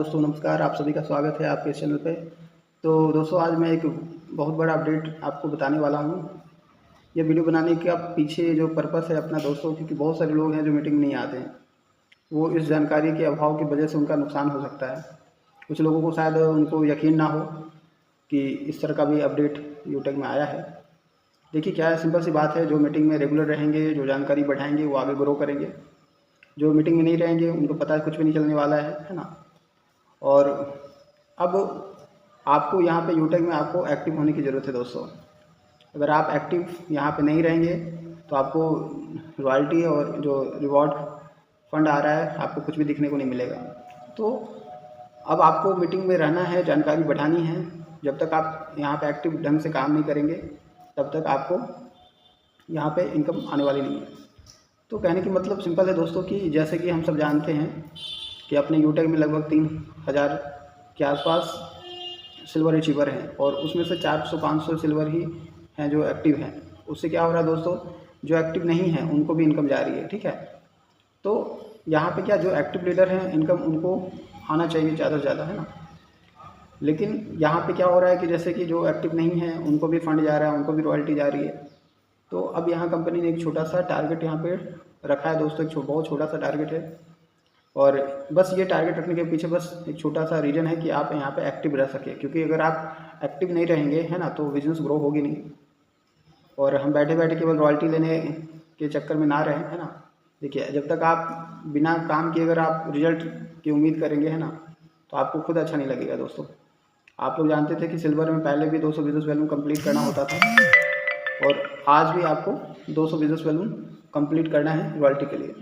दोस्तों नमस्कार, आप सभी का स्वागत है आपके चैनल पे। तो दोस्तों आज मैं एक बहुत बड़ा अपडेट आपको बताने वाला हूँ। ये वीडियो बनाने का पीछे जो पर्पस है अपना दोस्तों, क्योंकि बहुत सारे लोग हैं जो मीटिंग में नहीं आते हैं। वो इस जानकारी के अभाव की वजह से उनका नुकसान हो सकता है। कुछ लोगों को शायद उनको यकीन ना हो कि इस तरह का भी अपडेट यूट्यूब में आया है। देखिए क्या है, सिंपल सी बात है। जो मीटिंग में रेगुलर रहेंगे, जो जानकारी बढ़ाएंगे, वो आगे ग्रो करेंगे। जो मीटिंग में नहीं रहेंगे उनको पता है कुछ भी नहीं चलने वाला है ना। और अब आपको यहाँ पे यूट्यूब में आपको एक्टिव होने की ज़रूरत है दोस्तों। अगर आप एक्टिव यहाँ पे नहीं रहेंगे तो आपको रॉयल्टी और जो रिवॉर्ड फंड आ रहा है आपको कुछ भी दिखने को नहीं मिलेगा। तो अब आपको मीटिंग में रहना है, जानकारी बढ़ानी है। जब तक आप यहाँ पे एक्टिव ढंग से काम नहीं करेंगे तब तक आपको यहाँ पे इनकम आने वाली नहीं है। तो कहने की मतलब सिंपल है दोस्तों कि जैसे कि हम सब जानते हैं कि अपने यूट्यूब में लगभग 3000 के आसपास सिल्वर अचीवर हैं, और उसमें से 400-500 सिल्वर ही हैं जो एक्टिव हैं। उससे क्या हो रहा है दोस्तों, जो एक्टिव नहीं हैं उनको भी इनकम जा रही है, ठीक है। तो यहाँ पे क्या, जो एक्टिव लीडर हैं इनकम उनको आना चाहिए ज़्यादा से ज़्यादा, है ना। लेकिन यहाँ पे क्या हो रहा है कि जैसे कि जो एक्टिव नहीं हैं उनको भी फंड जा रहा है, उनको भी रॉयल्टी जा रही है। तो अब यहाँ कंपनी ने एक छोटा सा टारगेट यहाँ पे रखा है दोस्तों, एक बहुत छोटा सा टारगेट है। और बस ये टारगेट रखने के पीछे बस एक छोटा सा रीज़न है कि आप यहाँ पे एक्टिव रह सकें, क्योंकि अगर आप एक्टिव नहीं रहेंगे, है ना, तो बिज़नेस ग्रो होगी नहीं। और हम बैठे बैठे केवल रॉयल्टी लेने के चक्कर में ना रहें, है ना। देखिए जब तक आप बिना काम किए अगर आप रिजल्ट की उम्मीद करेंगे, है ना, तो आपको खुद अच्छा नहीं लगेगा दोस्तों। आप लोग जानते थे कि सिल्वर में पहले भी 200 बिजनेस वैल्यूम कंप्लीट करना होता था, और आज भी आपको 200 बिजनेस वैल्यूम कंप्लीट करना है रॉयल्टी के लिए।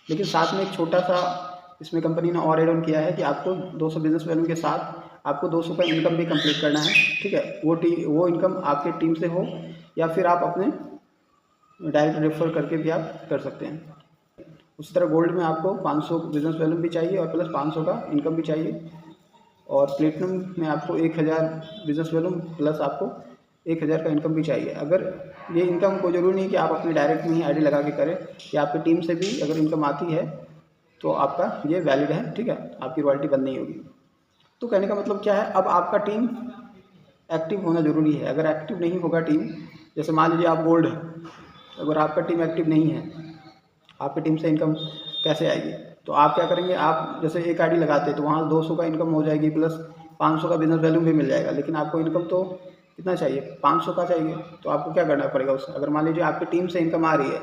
लेकिन साथ में एक छोटा सा इसमें कंपनी ने और एड ऑन किया है कि आपको 200 बिजनेस वैल्यू के साथ आपको 200 का इनकम भी कंप्लीट करना है, ठीक है। वो इनकम आपके टीम से हो या फिर आप अपने डायरेक्ट रेफर करके भी आप कर सकते हैं। उसी तरह गोल्ड में आपको 500 बिजनेस वैल्यू भी चाहिए और प्लस 500 का इनकम भी चाहिए। और प्लेटिनम में आपको 1000 बिजनेस वैल्यू प्लस आपको 1000 का इनकम भी चाहिए। अगर ये इनकम को ज़रूरी नहीं कि आप अपने डायरेक्ट में ही आईडी लगा के करें, कि आपकी टीम से भी अगर इनकम आती है तो आपका ये वैलिड है, ठीक है, आपकी रॉयल्टी बंद नहीं होगी। तो कहने का मतलब क्या है, अब आपका टीम एक्टिव होना ज़रूरी है। अगर एक्टिव नहीं होगा टीम, जैसे मान लीजिए आप गोल्ड है, अगर आपका टीम एक्टिव नहीं है, आपकी टीम से इनकम कैसे आएगी। तो आप क्या करेंगे, आप जैसे एक आईडी लगाते हैं तो वहाँ 200 का इनकम हो जाएगी, प्लस 500 का बिजनेस वैल्यू भी मिल जाएगा। लेकिन आपको इनकम तो कितना चाहिए, 500 का चाहिए। तो आपको क्या करना पड़ेगा उससे, अगर मान लीजिए आपकी टीम से इनकम आ रही है,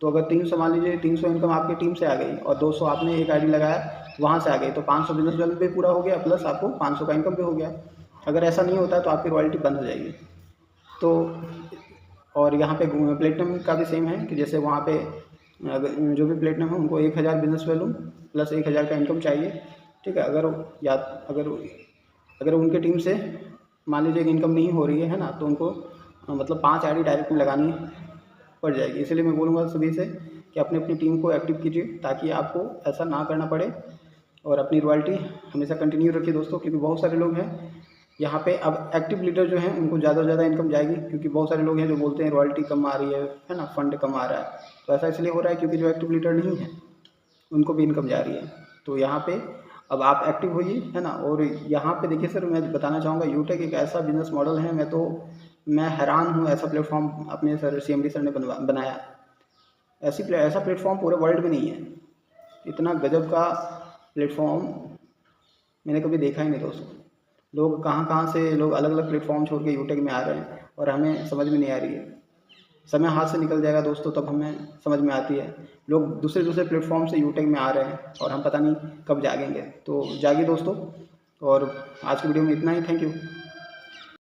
तो अगर 300 मान लीजिए 300 इनकम आपकी टीम से आ गई और 200 आपने एक आईडी लगाया तो वहाँ से आ गई, तो 500 बिजनेस वैल्यू भी पूरा हो गया, प्लस आपको 500 का इनकम भी हो गया। अगर ऐसा नहीं होता है तो आपकी रॉयल्टी बंद हो जाएगी। तो और यहाँ पे प्लेटिनम का भी सेम है कि जैसे वहाँ पे जो भी प्लेटिनम है उनको 1000 बिजनेस वैल्यू प्लस 1000 का इनकम चाहिए, ठीक है। अगर उनके टीम से मान लीजिए इनकम नहीं हो रही है ना, तो उनको मतलब 5 आईडी डायरेक्ट में लगानी पड़ जाएगी। इसलिए मैं बोलूँगा सभी से कि अपनी अपनी टीम को एक्टिव कीजिए, ताकि आपको ऐसा ना करना पड़े, और अपनी रॉयल्टी हमेशा कंटिन्यू रखिए दोस्तों। क्योंकि बहुत सारे लोग हैं यहाँ पे, अब एक्टिव लीडर जो हैं उनको ज़्यादा से ज़्यादा इनकम जाएगी, क्योंकि बहुत सारे लोग हैं जो बोलते हैं रॉयल्टी कम आ रही है ना, फंड कम आ रहा है। तो ऐसा इसलिए हो रहा है क्योंकि जो एक्टिव लीडर नहीं है उनको भी इनकम जा रही है। तो यहाँ पे अब आप एक्टिव होइए, है ना। और यहाँ पे देखिए सर, मैं बताना चाहूँगा यूटेक एक ऐसा बिजनेस मॉडल है, मैं हैरान हूँ। ऐसा प्लेटफॉर्म अपने सर CMD सर ने बनाया। ऐसा प्लेटफॉर्म पूरे वर्ल्ड में नहीं है। इतना गजब का प्लेटफॉर्म मैंने कभी देखा ही नहीं दोस्तों। लोग कहाँ कहाँ से लोग अलग अलग प्लेटफॉर्म छोड़ के यूटेक में आ रहे हैं, और हमें समझ में नहीं आ रही है। समय हाथ से निकल जाएगा दोस्तों तब हमें समझ में आती है। लोग दूसरे दूसरे प्लेटफॉर्म से यूटेक में आ रहे हैं और हम पता नहीं कब जागेंगे। तो जागिए दोस्तों। और आज की वीडियो में इतना ही। Thank you.